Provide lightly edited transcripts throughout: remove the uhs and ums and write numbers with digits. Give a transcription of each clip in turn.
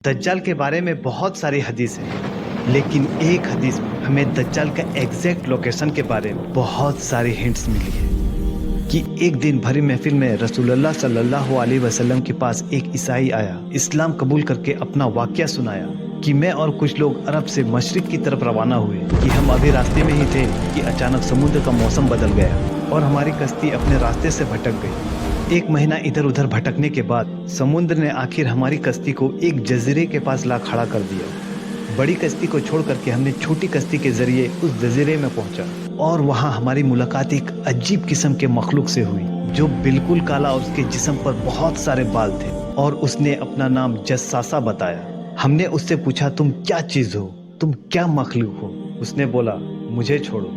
दज्जाल के बारे में बहुत सारी हदीस है, लेकिन एक हदीस में हमें दज्जाल का एग्जैक्ट लोकेशन के बारे में बहुत सारी हिंट्स मिली है कि एक दिन भरी महफिल में रसूलुल्लाह सल्लल्लाहु अलैहि वसल्लम के पास एक ईसाई आया, इस्लाम कबूल करके अपना वाकया सुनाया कि मैं और कुछ लोग अरब से मशरिक की तरफ रवाना हुए कि हम अभी रास्ते में ही थे कि अचानक समुद्र का मौसम बदल गया और हमारी कश्ती अपने रास्ते से भटक गई। एक महीना इधर उधर भटकने के बाद समुद्र ने आखिर हमारी कश्ती को एक जजीरे के पास ला खड़ा कर दिया। बड़ी कश्ती को छोड़ करके हमने छोटी कश्ती के जरिए उस जजीरे में पहुंचा और वहां हमारी मुलाकात एक अजीब किस्म के मखलूक से हुई जो बिल्कुल काला और उसके जिस्म पर बहुत सारे बाल थे और उसने अपना नाम जस्सासा बताया। हमने उससे पूछा, तुम क्या चीज हो, तुम क्या मखलूक हो? उसने बोला, मुझे छोड़ो,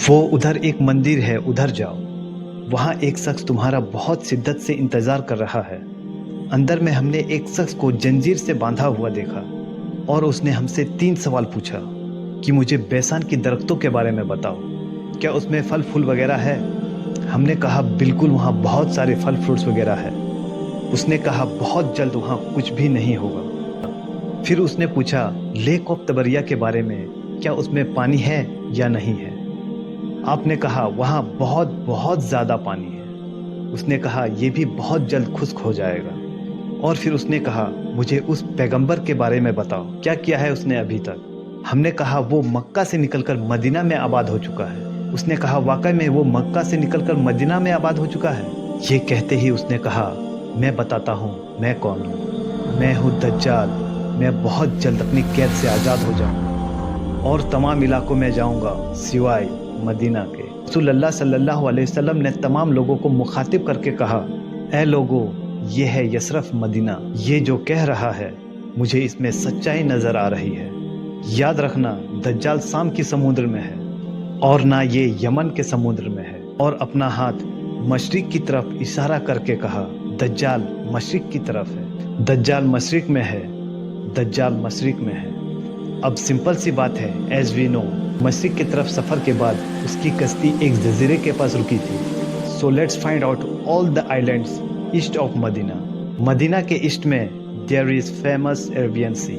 वो उधर एक मंदिर है, उधर जाओ, वहाँ एक शख्स तुम्हारा बहुत शिद्दत से इंतजार कर रहा है। अंदर में हमने एक शख्स को जंजीर से बांधा हुआ देखा और उसने हमसे 3 सवाल पूछा कि मुझे बेसान की दरख्तों के बारे में बताओ, क्या उसमें फल फूल वगैरह है? हमने कहा बिल्कुल, वहाँ बहुत सारे फल फ्रूट्स वगैरह है। उसने कहा बहुत जल्द वहाँ कुछ भी नहीं होगा। फिर उसने पूछा लेक ऑफ तबरिया के बारे में, क्या उसमें पानी है या नहीं है? आपने कहा वहाँ बहुत बहुत ज़्यादा पानी है। उसने कहा यह भी बहुत जल्द खुश्क हो जाएगा। और फिर उसने कहा मुझे उस पैगंबर के बारे में बताओ, क्या किया है उसने अभी तक? हमने कहा वो मक्का से निकलकर मदीना में आबाद हो चुका है। उसने कहा वाकई में वो मक्का से निकलकर मदीना में आबाद हो चुका है? ये कहते ही उसने कहा मैं बताता हूँ मैं कौन हूँ, मैं हूँ दज्जाल। मैं बहुत जल्द अपनी कैद से आज़ाद हो जाऊँगा और तमाम इलाकों में जाऊँगा सिवाय मदीना के। रसूलुल्लाह सल्लल्लाहु अलैहि वसल्लम ने तमाम लोगों को मुखातिब करके कहा, ऐ लोगों, ये है यसरफ मदीना। ये जो कह रहा है मुझे इसमें सच्चाई नजर आ रही है। याद रखना दज्जाल शाम की समुद्र में है और ना ये यमन के समुद्र में है। और अपना हाथ मशरिक की तरफ इशारा करके कहा, दज्जाल मशरिक की तरफ है, दज्जाल मशरिक में है, दज्जाल मशरिक में है। अब सिंपल सी बात है, एज वी नो, मशरिक की तरफ सफ़र के बाद उसकी कश्ती एक जजीरे के पास रुकी थी। So let's find out all the islands east of Medina. Medina के ईस्ट में there is famous Arabian sea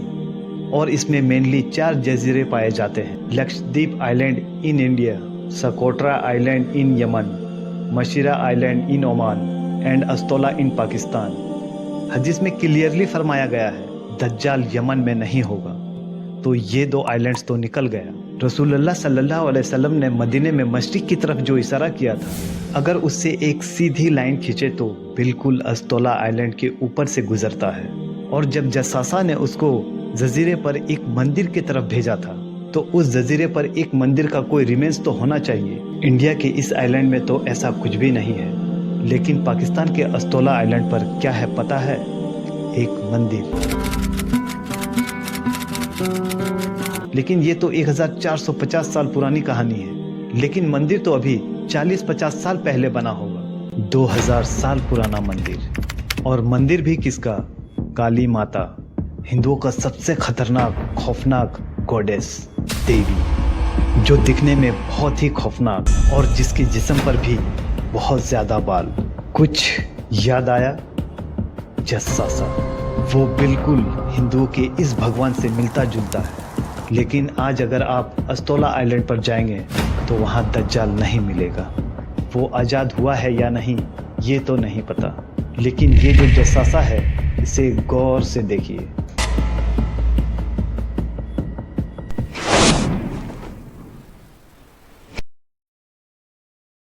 और इसमें मेनली 4 जजीरे पाए जाते हैं। Lakshadweep island in India, Socotra island in Yemen, Masirah island in Oman and Astola in Pakistan. हदीस में क्लियरली फरमाया गया है दज्जाल यमन में नहीं होगा। तो ये 2 आइलैंड्स तो निकल गया। रसूलुल्लाह सल्लल्लाहु अलैहि वसल्लम ने मदीने में मशरिक की तरफ जो इशारा किया था, अगर उससे एक सीधी लाइन खींचे तो बिल्कुल अस्तोला आइलैंड के ऊपर से गुजरता है। और जब जस्सासा ने उसको जजीरे पर एक मंदिर की तरफ भेजा था तो उस जजीरे पर एक मंदिर का कोई रिमेंस तो होना चाहिए। इंडिया के इस आइलैंड में तो ऐसा कुछ भी नहीं है, लेकिन पाकिस्तान के अस्तोला आइलैंड पर क्या है पता है? एक मंदिर। लेकिन ये तो 1450 साल पुरानी कहानी है, लेकिन मंदिर तो अभी 40-50 साल पहले बना होगा। 2000 साल पुराना मंदिर। और मंदिर भी किसका? काली माता, हिंदुओं का सबसे खतरनाक खौफनाक गॉडेस देवी, जो दिखने में बहुत ही खौफनाक और जिसके जिस्म पर भी बहुत ज्यादा बाल। कुछ याद आया? जस्सासा, वो बिल्कुल हिंदुओं के इस भगवान से मिलता जुलता है। लेकिन आज अगर आप अस्तोला आइलैंड पर जाएंगे तो वहाँ दज्जाल नहीं मिलेगा। वो आज़ाद हुआ है या नहीं ये तो नहीं पता, लेकिन ये जो जस्सासा है इसे गौर से देखिए।